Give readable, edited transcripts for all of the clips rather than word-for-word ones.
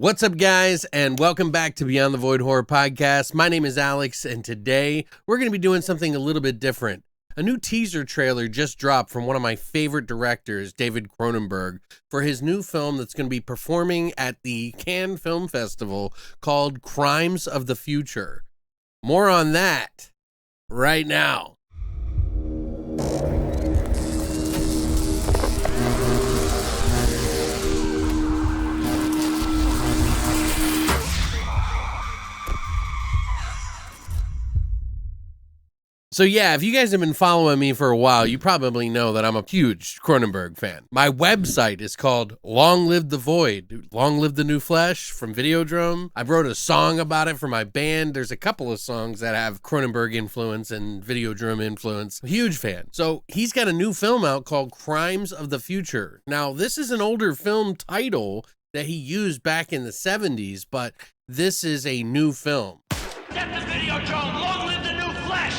What's up, guys, and welcome back to Beyond the Void Horror Podcast. My name is Alex, and today we're going to be doing something a little bit different. A new teaser trailer just dropped from one of my favorite directors, David Cronenberg, for his new film that's going to be performing at the Cannes Film Festival called Crimes of the Future. More on that right now. So yeah, if you guys have been following me for a while, you probably know that I'm a huge Cronenberg fan. My website is called Long Live the Void, Long Live the New Flesh from Videodrome. I wrote a song about it for my band. There's a couple of songs that have Cronenberg influence and Videodrome influence. Huge fan. So he's got a new film out called Crimes of the Future. Now, this is an older film title that he used back in the 70s, but this is a new film. Get the Videodrome! Long live the new flesh!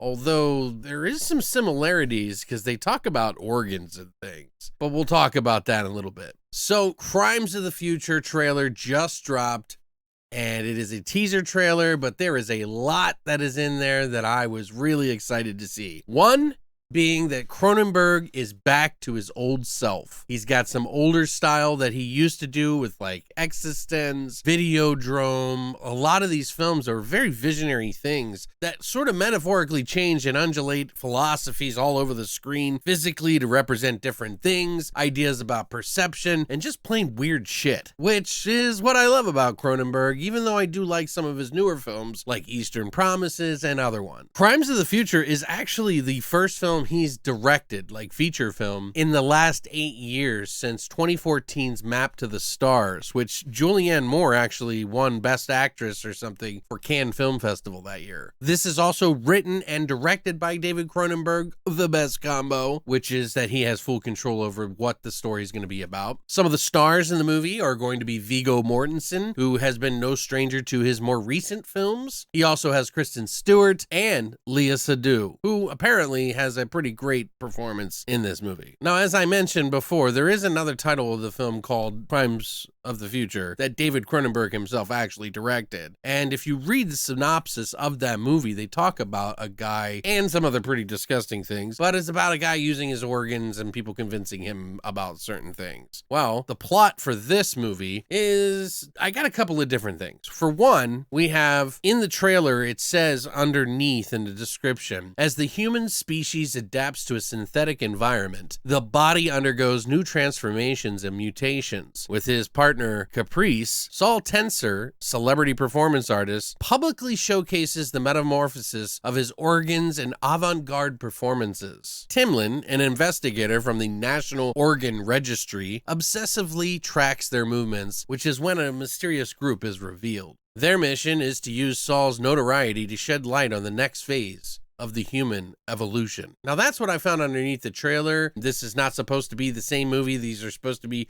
Although there is some similarities because they talk about organs and things, but we'll talk about that in a little bit. So Crimes of the Future trailer just dropped, and it is a teaser trailer, but there is a lot that is in there that I was really excited to see. One being that Cronenberg is back to his old self. He's got some older style that he used to do with like Existence, Videodrome. A lot of these films are very visionary things that sort of metaphorically change and undulate philosophies all over the screen physically to represent different things, ideas about perception, and just plain weird shit, which is what I love about Cronenberg, even though I do like some of his newer films like Eastern Promises and other ones. Crimes of the Future is actually the first film he's directed, like feature film, in the last 8 years since 2014's Map to the Stars, which Julianne Moore actually won Best Actress or something for Cannes Film Festival that year. This is also written and directed by David Cronenberg, the best combo, which is that he has full control over what the story is going to be about. Some of the stars in the movie are going to be Viggo Mortensen, who has been no stranger to his more recent films. He also has Kristen Stewart and Léa Seydoux, who apparently has a pretty great performance in this movie. Now, as I mentioned before, there is another title of the film called Crimes of the Future that David Cronenberg himself actually directed. And if you read the synopsis of that movie, they talk about a guy and some other pretty disgusting things, but it's about a guy using his organs and people convincing him about certain things. Well, the plot for this movie is, I got a couple of different things. For one, we have in the trailer, it says underneath in the description, as the human species adapts to a synthetic environment, the body undergoes new transformations and mutations. With his partner Caprice, Saul Tenser, celebrity performance artist, publicly showcases the metamorphosis of his organs and avant-garde performances. Timlin, an investigator from the National Organ Registry, obsessively tracks their movements, which is when a mysterious group is revealed. Their mission is to use Saul's notoriety to shed light on the next phase of the human evolution. Now, that's what I found underneath the trailer. This is not supposed to be the same movie. These are supposed to be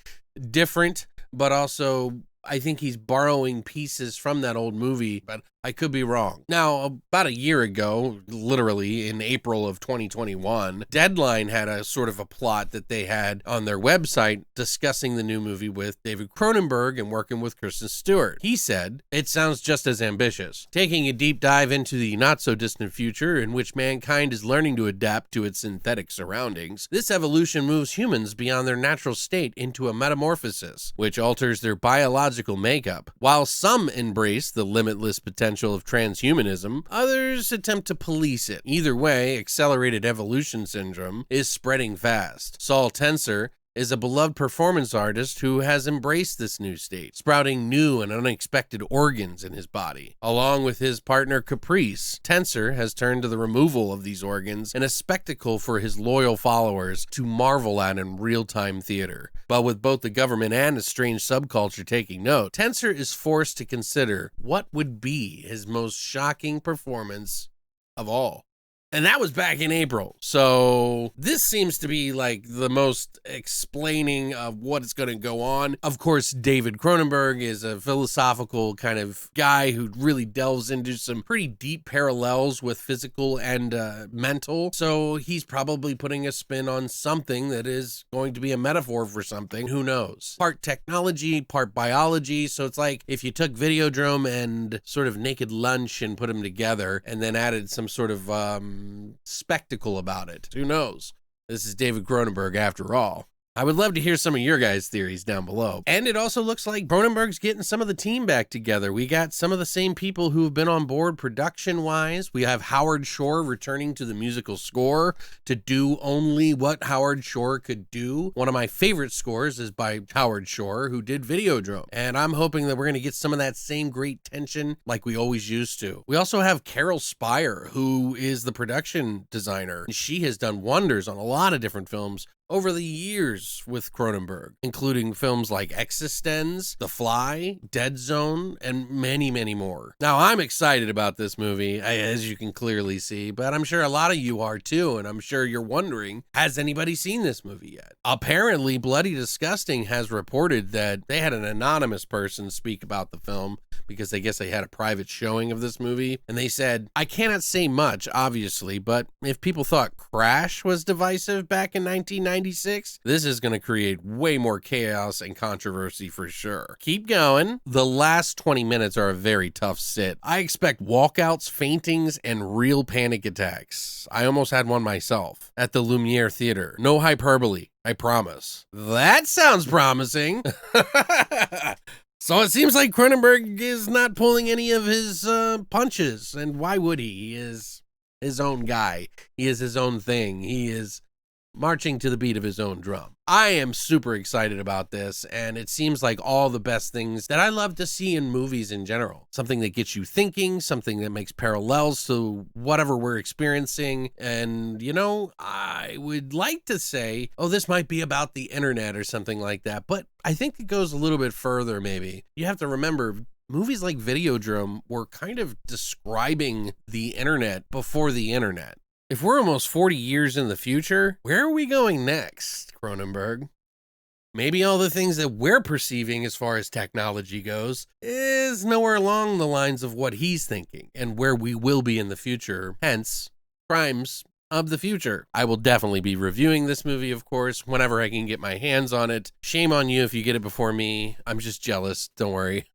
different, but also I think he's borrowing pieces from that old movie, but I could be wrong. Now, about a year ago, literally in April of 2021, Deadline had a sort of a plot that they had on their website discussing the new movie with David Cronenberg and working with Kristen Stewart. He said, "It sounds just as ambitious, taking a deep dive into the not-so-distant future in which mankind is learning to adapt to its synthetic surroundings. This evolution moves humans beyond their natural state into a metamorphosis, which alters their biological makeup. While some embrace the limitless potential of transhumanism, others attempt to police it. Either way, accelerated evolution syndrome is spreading fast. Saul Tenser is a beloved performance artist who has embraced this new state, sprouting new and unexpected organs in his body. Along with his partner Caprice, Tenser has turned to the removal of these organs in a spectacle for his loyal followers to marvel at in real-time theater. But with both the government and a strange subculture taking note, Tenser is forced to consider what would be his most shocking performance of all. And that was back in April. So this seems to be like the most explaining of what is going to go on. Of course, David Cronenberg is a philosophical kind of guy who really delves into some pretty deep parallels with physical and mental. So he's probably putting a spin on something that is going to be a metaphor for something. Who knows? Part technology, part biology. So it's like if you took Videodrome and sort of Naked Lunch and put them together and then added some sort of spectacle about it. Who knows? This is David Cronenberg after all. I would love to hear some of your guys' theories down below. And it also looks like Cronenberg's getting some of the team back together. We got some of the same people who have been on board production-wise. We have Howard Shore returning to the musical score to do only what Howard Shore could do. One of my favorite scores is by Howard Shore, who did Videodrome. And I'm hoping that we're going to get some of that same great tension like we always used to. We also have Carol Spire, who is the production designer. She has done wonders on a lot of different films over the years with Cronenberg, including films like Existenz, The Fly, Dead Zone, and many, many more. Now, I'm excited about this movie, as you can clearly see, but I'm sure a lot of you are too, and I'm sure you're wondering, has anybody seen this movie yet? Apparently, Bloody Disgusting has reported that they had an anonymous person speak about the film because I guess they had a private showing of this movie, and they said, I cannot say much, obviously, but if people thought Crash was divisive back in 1996, this is going to create way more chaos and controversy for sure. Keep going. The last 20 minutes are a very tough sit. I expect walkouts, faintings, and real panic attacks. I almost had one myself at the Lumiere Theater. No hyperbole, I promise. That sounds promising. So it seems like Cronenberg is not pulling any of his punches. And why would he? He is his own guy. He is his own thing. He is marching to the beat of his own drum. I am super excited about this, and it seems like all the best things that I love to see in movies in general. Something that gets you thinking, something that makes parallels to whatever we're experiencing. And, you know, I would like to say, oh, this might be about the internet or something like that, but I think it goes a little bit further, maybe. You have to remember, movies like Videodrome were kind of describing the internet before the internet. If we're almost 40 years in the future, where are we going next, Cronenberg? Maybe all the things that we're perceiving as far as technology goes is nowhere along the lines of what he's thinking and where we will be in the future, hence, Crimes of the Future. I will definitely be reviewing this movie, of course, whenever I can get my hands on it. Shame on you if you get it before me. I'm just jealous. Don't worry.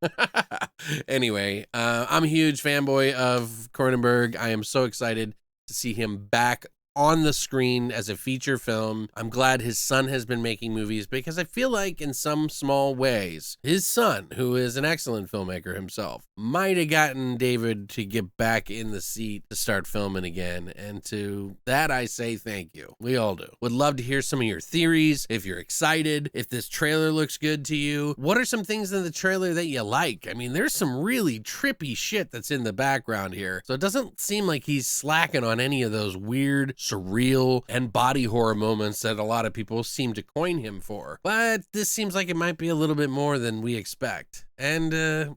Anyway, I'm a huge fanboy of Cronenberg. I am so excited to see him back on the screen as a feature film. I'm glad his son has been making movies because I feel like in some small ways, his son, who is an excellent filmmaker himself, might have gotten David to get back in the seat to start filming again. And to that, I say thank you. We all do. Would love to hear some of your theories, if you're excited, if this trailer looks good to you. What are some things in the trailer that you like? I mean, there's some really trippy shit that's in the background here. So it doesn't seem like he's slacking on any of those weird, surreal, and body horror moments that a lot of people seem to coin him for. But this seems like it might be a little bit more than we expect. And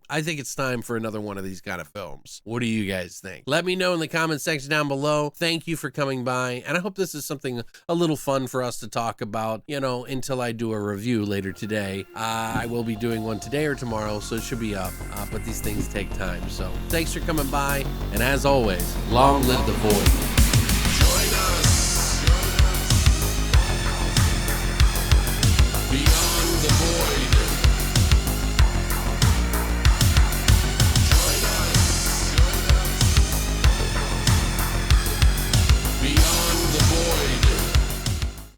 I think it's time for another one of these kind of films. What do you guys think? Let me know in the comment section down below. Thank you for coming by, and I hope this is something a little fun for us to talk about, you know, until I do a review later today. I will be doing one today or tomorrow, so it should be up, but these things take time. So thanks for coming by, and as always, long live the void.